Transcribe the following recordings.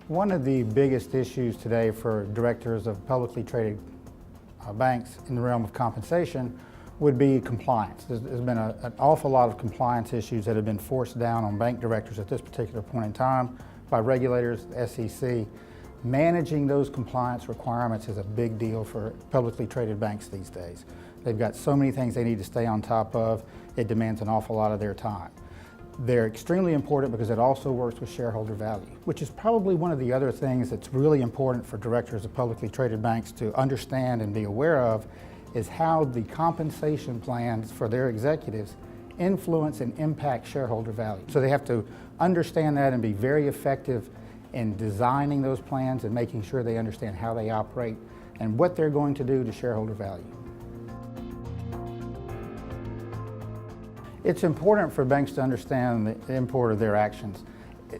One of the biggest issues today for directors of publicly traded banks in the realm of compensation would be compliance. There's been an awful lot of compliance issues that have been forced down on bank directors at this particular point in time by regulators, the SEC. Managing those compliance requirements is a big deal for publicly traded banks these days. They've got so many things they need to stay on top of, it demands an awful lot of their time. They're extremely important because it also works with shareholder value, which is probably one of the other things that's really important for directors of publicly traded banks to understand and be aware of, is how the compensation plans for their executives influence and impact shareholder value. So they have to understand that and be very effective in designing those plans and making sure they understand how they operate and what they're going to do to shareholder value. It's important for banks to understand the import of their actions.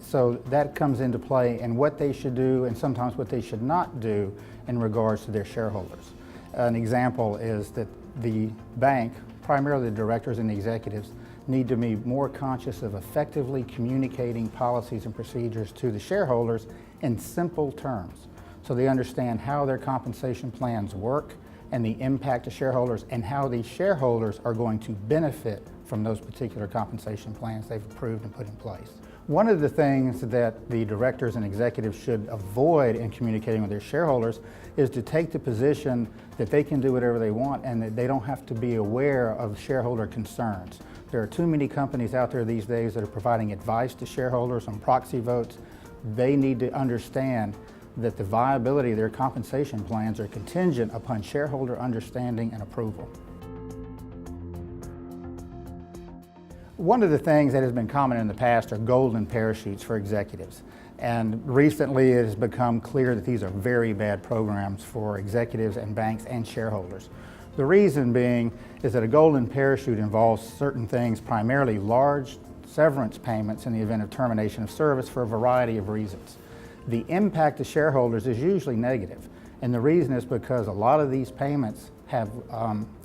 So that comes into play in what they should do and sometimes what they should not do in regards to their shareholders. An example is that the bank, primarily the directors and the executives, need to be more conscious of effectively communicating policies and procedures to the shareholders in simple terms, so they understand how their compensation plans work and the impact to shareholders and how the shareholders are going to benefit from those particular compensation plans they've approved and put in place. One of the things that the directors and executives should avoid in communicating with their shareholders is to take the position that they can do whatever they want and that they don't have to be aware of shareholder concerns. There are too many companies out there these days that are providing advice to shareholders on proxy votes. They need to understand that the viability of their compensation plans are contingent upon shareholder understanding and approval. One of the things that has been common in the past are golden parachutes for executives. And recently it has become clear that these are very bad programs for executives and banks and shareholders. The reason being is that a golden parachute involves certain things, primarily large severance payments in the event of termination of service for a variety of reasons. The impact to shareholders is usually negative, and the reason is because a lot of these payments have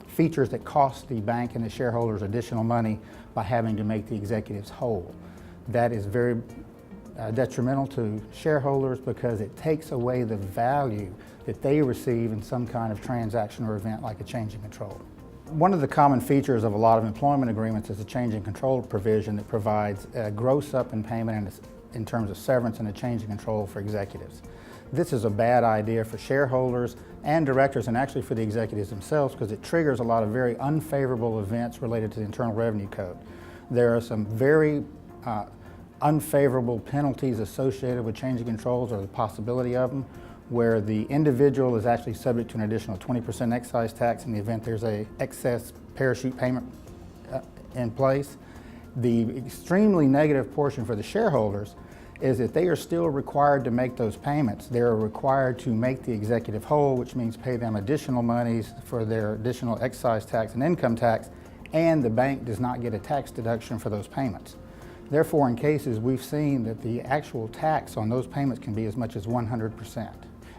features that cost the bank and the shareholders additional money by having to make the executives whole. That is very detrimental to shareholders because it takes away the value that they receive in some kind of transaction or event like a change in control. One of the common features of a lot of employment agreements is a change in control provision that provides a gross up in payment in terms of severance and a change in control for executives. This is a bad idea for shareholders and directors, and actually for the executives themselves, because it triggers a lot of very unfavorable events related to the Internal Revenue Code. There are some very unfavorable penalties associated with changing controls, or the possibility of them, where the individual is actually subject to an additional 20% excise tax in the event there's an excess parachute payment in place. The extremely negative portion for the shareholders is that they are still required to make those payments. They're required to make the executive whole, which means pay them additional monies for their additional excise tax and income tax, and the bank does not get a tax deduction for those payments. Therefore, in cases we've seen that the actual tax on those payments can be as much as 100%.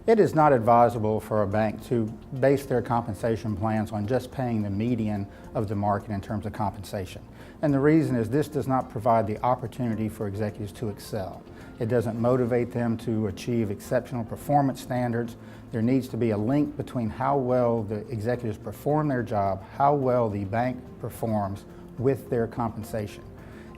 It is not advisable for a bank to base their compensation plans on just paying the median of the market in terms of compensation. And the reason is this does not provide the opportunity for executives to excel. It doesn't motivate them to achieve exceptional performance standards. There needs to be a link between how well the executives perform their job, how well the bank performs with their compensation.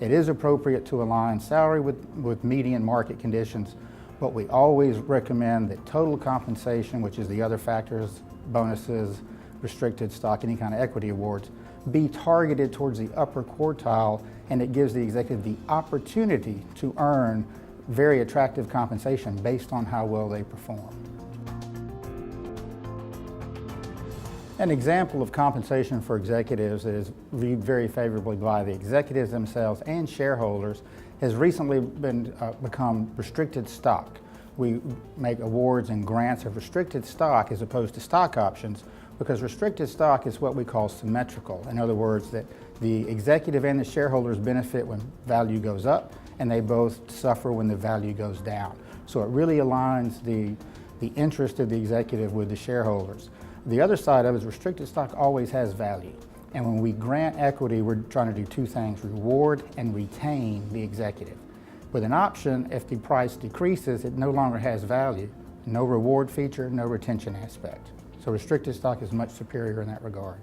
It is appropriate to align salary with median market conditions, but we always recommend that total compensation, which is the other factors, bonuses, restricted stock, any kind of equity awards, be targeted towards the upper quartile, and it gives the executive the opportunity to earn very attractive compensation based on how well they perform. An example of compensation for executives that is viewed very favorably by the executives themselves and shareholders has recently become restricted stock. We make awards and grants of restricted stock as opposed to stock options, because restricted stock is what we call symmetrical. In other words, that the executive and the shareholders benefit when value goes up, and they both suffer when the value goes down. So it really aligns the interest of the executive with the shareholders. The other side of it is restricted stock always has value. And when we grant equity, we're trying to do two things: reward and retain the executive. With an option, if the price decreases, it no longer has value. No reward feature, no retention aspect. So restricted stock is much superior in that regard.